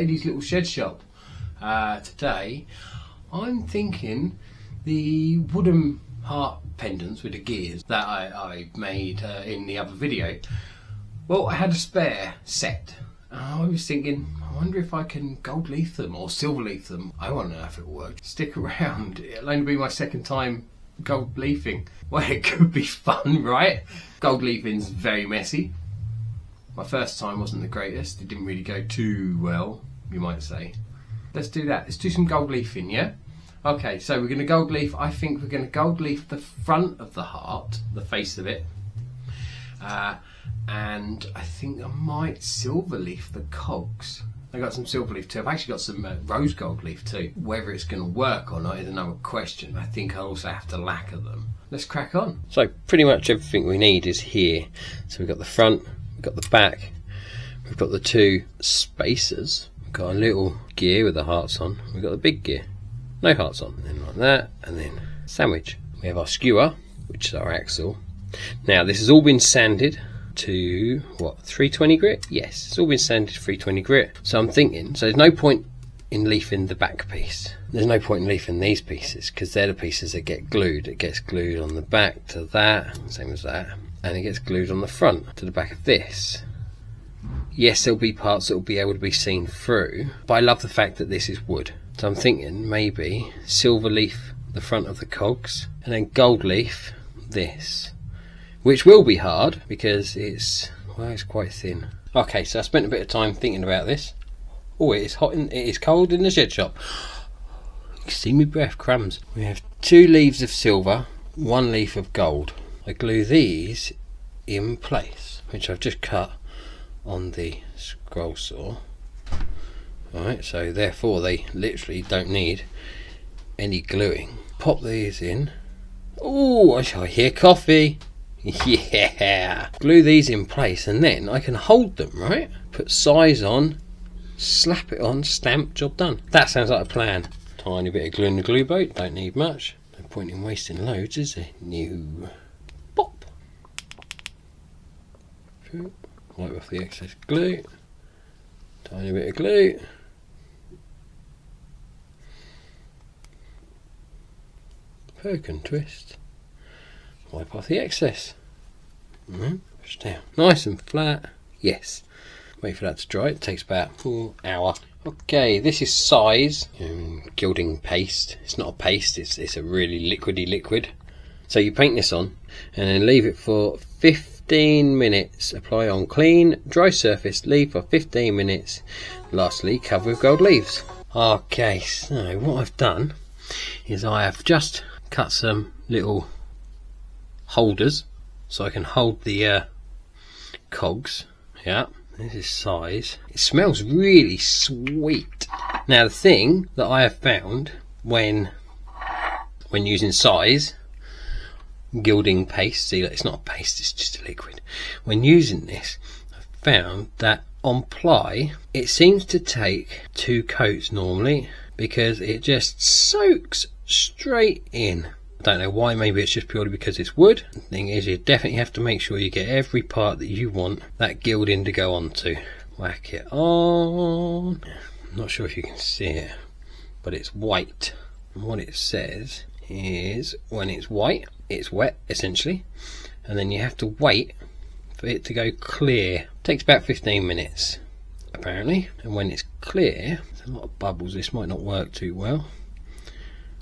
Eddie's little shed shop. Today I'm thinking the wooden heart pendants with the gears that I made in the other video. Well, I had a spare set. I was thinking, I wonder if I can gold leaf them or silver leaf them. I want to know if it'll work. Stick around, it'll only be my second time gold leafing. Well, it could be fun, right? Gold leafing's very messy. My first time wasn't the greatest. It didn't really go too well, you might say. Let's do that. Let's do some gold leafing, yeah? Okay, so we're going to gold leaf. I think we're going to gold leaf the front of the heart, the face of it. And I think I might silver leaf the cogs. I got some silver leaf too. I've actually got some rose gold leaf too. Whether it's going to work or not is another question. I think I'll also have to lacquer them. Let's crack on. So pretty much everything we need is here. So we've got the front, we've got the back, we've got the two spacers, we've got a little gear with the hearts on, we've got the big gear, no hearts on, and then like that, and then sandwich. We have our skewer, which is our axle. Now this has all been sanded to what, 320 grit? Yes, it's all been sanded to 320 grit. So I'm thinking, so there's no point in leafing the back piece. There's no point in leafing these pieces because they're the pieces that get glued. It gets glued on the back to that, same as that, and it gets glued on the front to the back of this. Yes, there'll be parts that will be able to be seen through, but I love the fact that this is wood. So I'm thinking maybe silver leaf the front of the cogs and then gold leaf this, which will be hard because it's quite thin. Okay, so I spent a bit of time thinking about this. Oh, it is hot it is cold in the shed shop. You can see me breath, crumbs. We have 2 leaves of silver, 1 leaf of gold. I glue these in place, which I've just cut on the scroll saw. Alright, so therefore they literally don't need any gluing. Pop these in. Oh, I hear coffee. Yeah! Glue these in place and then I can hold them, right? Put size on, slap it on, stamp, job done. That sounds like a plan. Tiny bit of glue in the glue boat, don't need much. No point in wasting loads, is there? No. Pop! Wipe off the excess glue. Tiny bit of glue. Poke and twist. Wipe off the excess. Push down. Nice and flat. Yes. Wait for that to dry. It takes about an hour. Okay, this is size. Gilding paste. It's not a paste, it's a really liquidy liquid. So you paint this on and then leave it for 15 minutes. Apply on clean, dry surface. Leave for 15 minutes. Lastly, cover with gold leaves. Okay, so what I've done is I have just cut some little holders so I can hold the cogs. Yeah, this is size. It smells really sweet. Now the thing that I have found when using size gilding paste, see, it's not a paste, it's just a liquid. When using this, I've found that on ply it seems to take 2 coats normally because it just soaks straight in. I don't know why, maybe it's just purely because it's wood. The thing is, you definitely have to make sure you get every part that you want that gilding to go onto. Whack it on. I'm not sure if you can see it, but it's white. And what it says is when it's white, it's wet essentially, and then you have to wait for it to go clear. It takes about 15 minutes apparently, and when it's clear, there's a lot of bubbles. This might not work too well.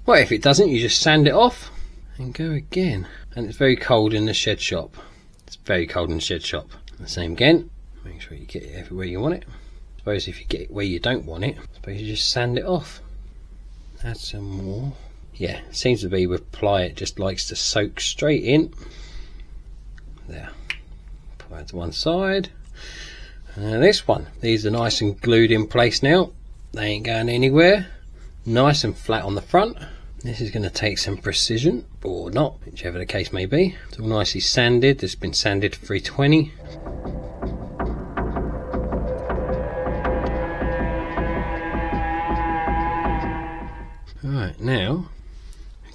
Well, if it doesn't, you just sand it off and go again. And it's very cold in the shed shop. It's very cold in the shed shop. The same again. Make sure you get it everywhere you want it. I suppose if you get it where you don't want it, I suppose you just sand it off. Add some more. Yeah, it seems to be with ply, it just likes to soak straight in. There. Put that to one side. And this one. These are nice and glued in place now. They ain't going anywhere. Nice and flat on the front. This is going to take some precision, or not, whichever the case may be. It's all nicely sanded. This has been sanded to 320. Alright, now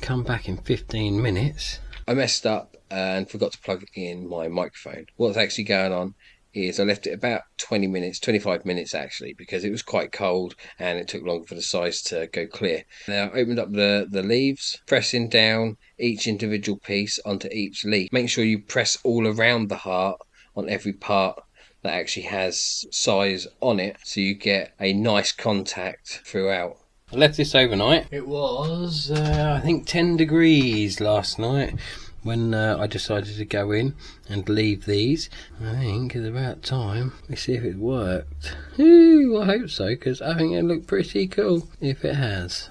come back in 15 minutes. I messed up and forgot to plug in my microphone. What's actually going on is I left it about 20 minutes, 25 minutes actually, because it was quite cold and it took longer for the size to go clear. Now I opened up the leaves, pressing down each individual piece onto each leaf. Make sure you press all around the heart on every part that actually has size on it, so you get a nice contact throughout. I left this overnight. It was I think 10 degrees last night when I decided to go in and leave these. I think it's about time we see if it worked. Ooh, I hope so, because I think it looked pretty cool if it has.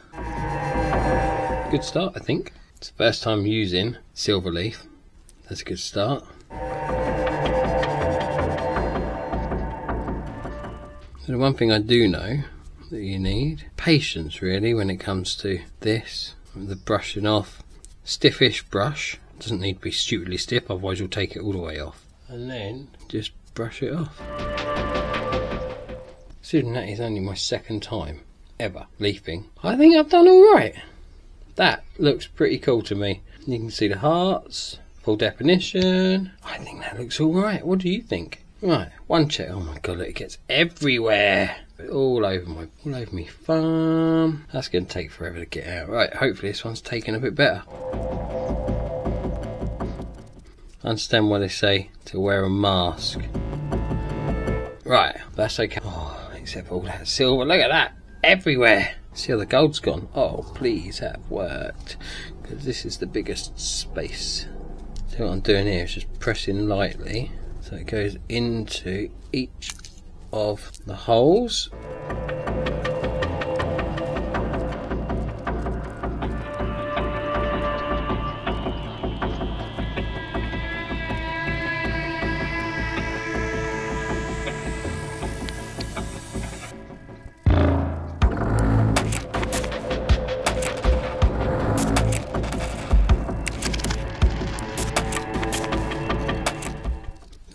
Good start, I think. It's the first time using silver leaf. That's a good start. So the one thing I do know that you need patience really when it comes to this, the brushing off. Stiffish brush, doesn't need to be stupidly stiff, otherwise you'll take it all the way off, and then just brush it off. Considering that is only my second time ever leafing, I think I've done alright. That looks pretty cool to me. You can see the hearts, full definition. I think that looks alright. What do you think? Right, one check. Oh my god, look, it gets everywhere. All over me farm. That's going to take forever to get out. Right, hopefully this one's taken a bit better. I understand why they say to wear a mask. Right, that's okay. Oh, except for all that silver. Look at that. Everywhere. See how the gold's gone? Oh, please have worked. Because this is the biggest space. So what I'm doing here is just pressing lightly. So it goes into each of the holes.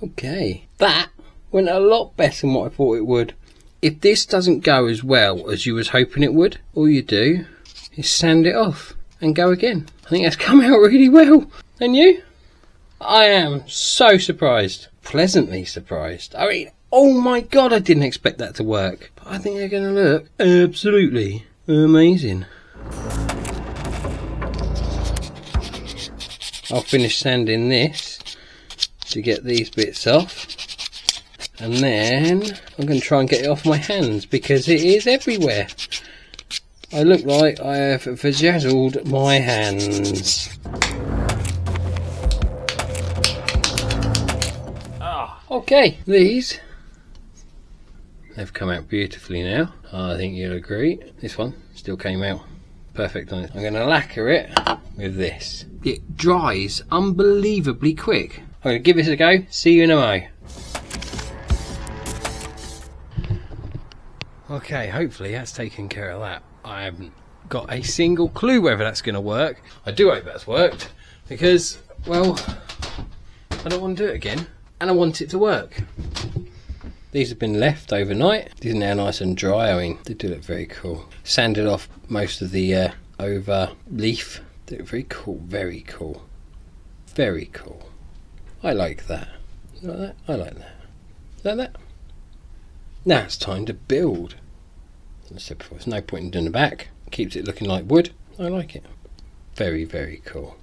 Okay, that went a lot better than what I thought it would. If this doesn't go as well as you was hoping it would, all you do is sand it off and go again. I think that's come out really well. And you? I am so surprised. Pleasantly surprised. I mean, oh my god, I didn't expect that to work. But I think they're going to look absolutely amazing. I'll finish sanding this to get these bits off, and then I'm going to try and get it off my hands because it is everywhere. I look like I have vajazzled my hands. Okay, these, they've come out beautifully now. I think you'll agree. This one still came out perfect on it. I'm going to lacquer it with this. It dries unbelievably quick. I'm going to give this a go, see you in a mo. Okay, hopefully that's taken care of that. I haven't got a single clue whether that's going to work. I do hope that's worked, because, well, I don't want to do it again, and I want it to work. These have been left overnight. These are now nice and dry. I mean, they do look very cool. Sanded off most of the over leaf. They look very cool, very cool. Very cool. I like that. You like that? I like that. Like that? Now it's time to build. As I said before, there's no point in doing the back. Keeps it looking like wood. I like it. Very, very cool.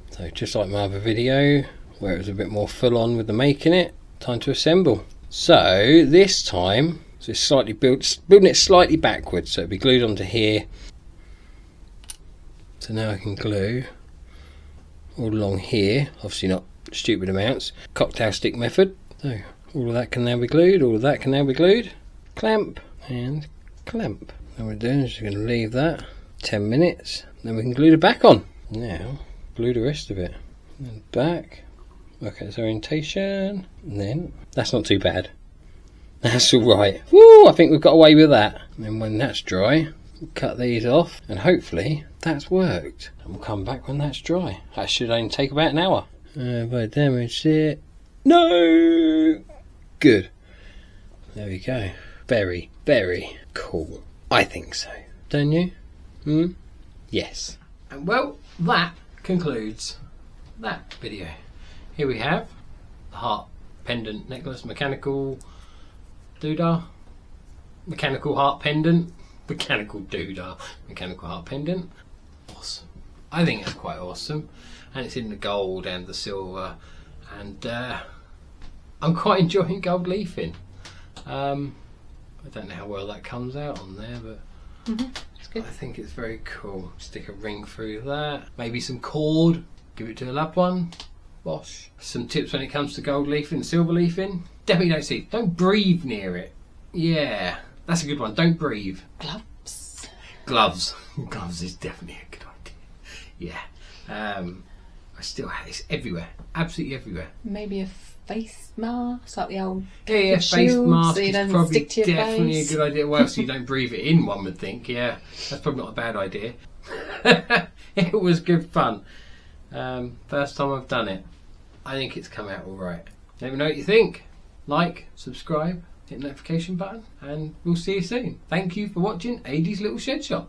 So just like my other video, where it was a bit more full on with the making it, time to assemble. So this time, so it's slightly building it slightly backwards, so it'll be glued onto here. So now I can glue all along here, obviously not stupid amounts. Cocktail stick method. So all of that can now be glued, all of that can now be glued. Clamp and clamp. What we're doing is just going to leave that 10 minutes, then we can glue the back on. Now glue the rest of it. And back. Okay, its orientation. And then that's not too bad. That's alright. Woo! I think we've got away with that. And then when that's dry, we'll cut these off, and hopefully that's worked. And we'll come back when that's dry. That should only take about an hour. If I damage it. No! Good. There we go. Very, very cool. I think so. Don't you? Yes. And well, that concludes that video. Here we have the heart pendant necklace, mechanical doodah, mechanical heart pendant, mechanical doodah, mechanical heart pendant. Awesome. I think it's quite awesome, and it's in the gold and the silver, and I'm quite enjoying gold leafing. I don't know how well that comes out on there, but It's good. I think it's very cool. Stick a ring through that, maybe some cord, give it to a loved one. Bosh. Some tips when it comes to gold leafing and silver leafing. Definitely don't breathe near it. Yeah, that's a good one. Don't breathe. Gloves. Gloves. Gloves is definitely a good idea. Yeah. I still have it's everywhere. Absolutely everywhere. Maybe a face mask, like the old Yeah, face shield, mask so you is don't probably stick to your definitely face. a good idea. Well, so you don't breathe it in, one would think. Yeah, that's probably not a bad idea. It was good fun. First time I've done it. I think it's come out all right. Let me know what you think. Like, subscribe, hit the notification button, and we'll see you soon. Thank you for watching AD's Little Shed Shop.